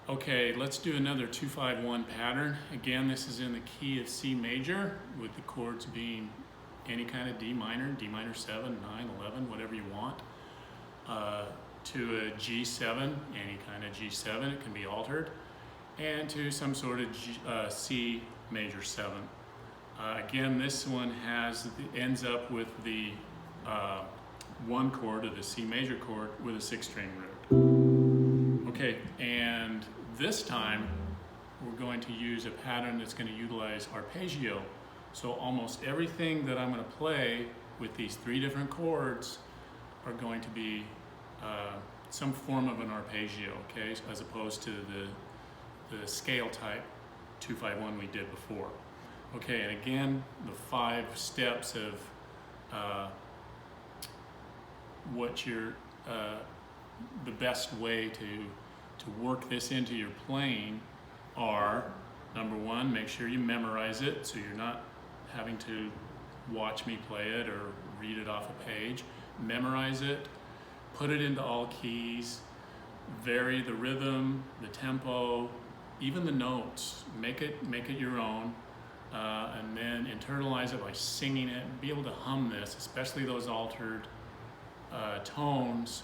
Okay, let's do another 2-5-1 pattern. Again, this is in the key of C major, with the chords being any kind of D minor 7, 9, 11, whatever you want, to a G7, any kind of G7, it can be altered, and to some sort of C major 7. Again, this one ends up with the one chord of the C major chord with a 6-string root. Okay, and this time we're going to use a pattern that's going to utilize arpeggio. So almost everything that I'm going to play with these 3 different chords are going to be some form of an arpeggio, okay, as opposed to the scale type 2-5-1 we did before. Okay, and again, the 5 steps of what you're the best way to work this into your playing are: number 1, make sure you memorize it so you're not having to watch me play it or read it off a page. Memorize it, put it into all keys, vary the rhythm, the tempo, even the notes. Make it your own, and then internalize it by singing it. Be able to hum this, especially those altered tones,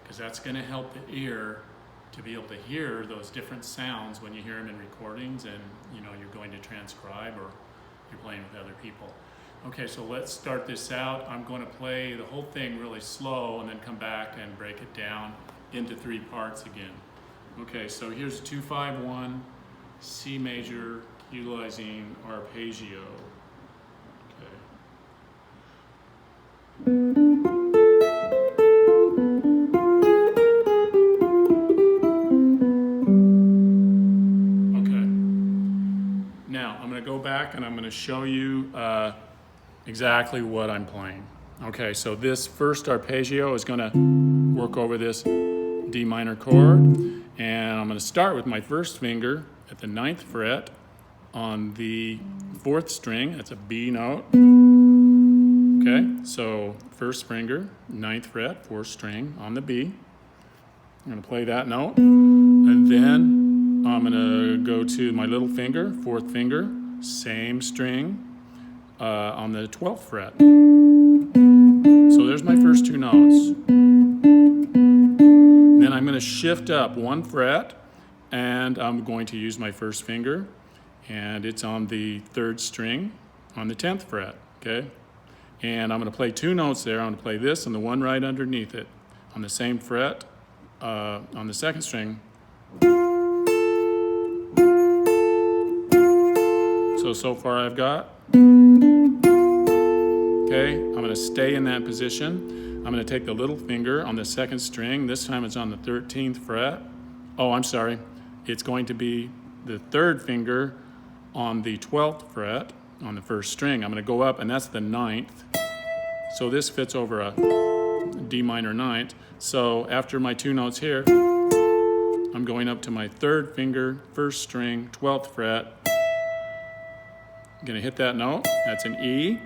because that's going to help the ear to be able to hear those different sounds when you hear them in recordings and you're going to transcribe or you're playing with other people. Okay, so let's start this out. I'm going to play the whole thing really slow and then come back and break it down into 3 parts again. Okay, so here's 2-5-1 C major utilizing arpeggio. Go back and I'm going to show you exactly what I'm playing. Okay, so this first arpeggio is going to work over this D minor chord, and I'm going to start with my first finger at the 9th fret on the 4th string. That's a B note. Okay, so first finger, 9th fret, 4th string on the B. I'm going to play that note, and then I'm going to go to my little finger, 4th finger, same string on the 12th fret. So there's my first 2 notes. Then I'm going to shift up 1 fret, and I'm going to use my first finger, and it's on the 3rd string on the 10th fret, okay? And I'm going to play 2 notes there. I'm going to play this and the one right underneath it on the same fret on the 2nd string. So far I've got. Okay, I'm going to stay in that position. I'm going to take the little finger on the 2nd string. This time it's on the 13th fret. Oh, I'm sorry. It's going to be the 3rd finger on the 12th fret on the 1st string. I'm going to go up, and that's the 9th. So this fits over a D minor 9th. So after my 2 notes here, I'm going up to my 3rd finger, 1st string, 12th fret. I'm going to hit that note. That's an E,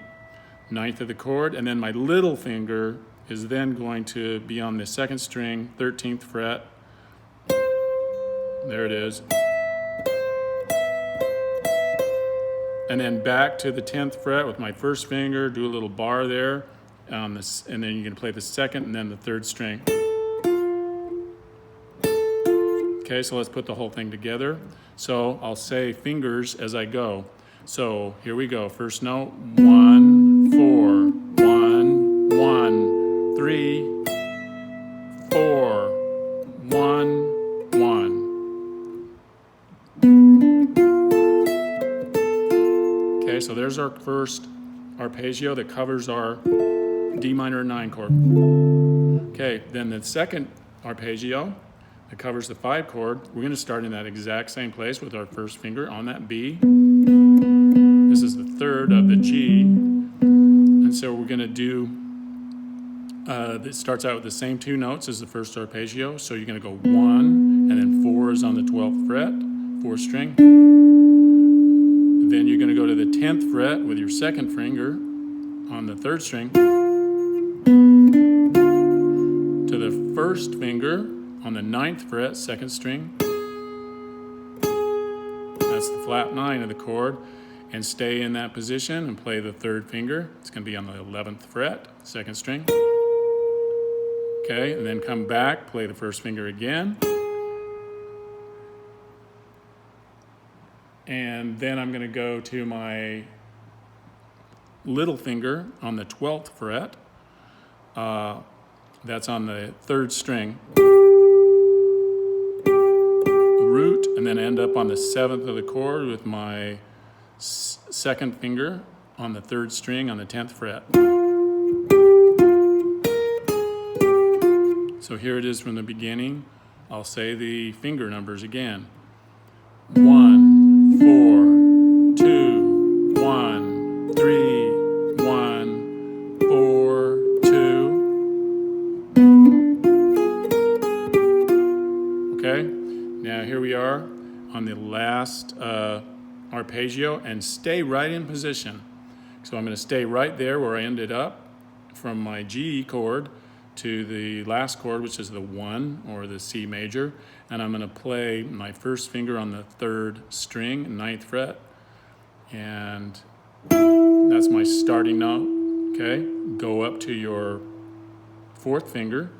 9th of the chord, and then my little finger is then going to be on the 2nd string, 13th fret. There it is. And then back to the 10th fret with my first finger, do a little bar there, and then you're going to play the 2nd and then the 3rd string. Okay, so let's put the whole thing together. So I'll say fingers as I go. So here we go. First note, 1, 4, 1, 1, 3, 4, 1, 1. Okay, so there's our first arpeggio that covers our D minor 9 chord. Okay, then the second arpeggio that covers the 5 chord, we're going to start in that exact same place with our first finger on that B. This is the 3rd of the G, and so we're going to do, it starts out with the same 2 notes as the first arpeggio, so you're going to go 1, and then 4 is on the 12th fret, 4th string. Then you're going to go to the 10th fret with your 2nd finger on the 3rd string, to the 1st finger on the 9th fret, 2nd string, flat 9 of the chord and stay in that position and play the third finger. It's going to be on the 11th fret, second string. Okay, and then come back, play the first finger again. And then I'm going to go to my little finger on the 12th fret. That's on the third string. Root, and then end up on the 7th of the chord with my second finger on the third string on the 10th fret. So here it is from the beginning. I'll say the finger numbers again. 1, 4, 2, 1, 3, 1, 4, 2. Okay, now here we are on the last arpeggio, and stay right in position. So I'm going to stay right there where I ended up from my G chord to the last chord, which is the 1 or the C major, and I'm going to play my first finger on the third string, 9th fret, and that's my starting note. Okay, go up to your 4th finger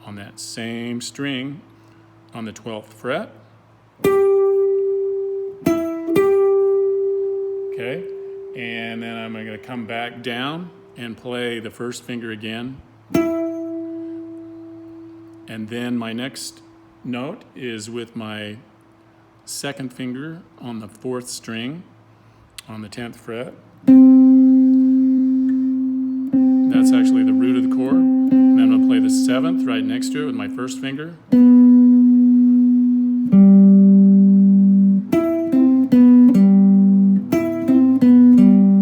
on that same string on the 12th fret. Okay, and then I'm going to come back down and play the first finger again. And then my next note is with my second finger on the 4th string on the 10th fret. That's actually the root of the chord. And then I'm going to play the 7th right next to it with my first finger.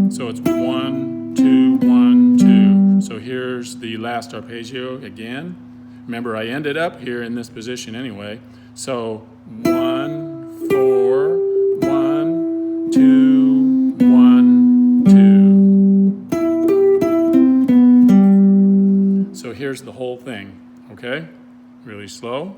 So it's 1, 2, 1, 2. So here's the last arpeggio again. Remember, I ended up here in this position anyway. So 1, 4, 1, 2, 1, 2. So here's the whole thing, okay? Really slow.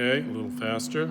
A little faster.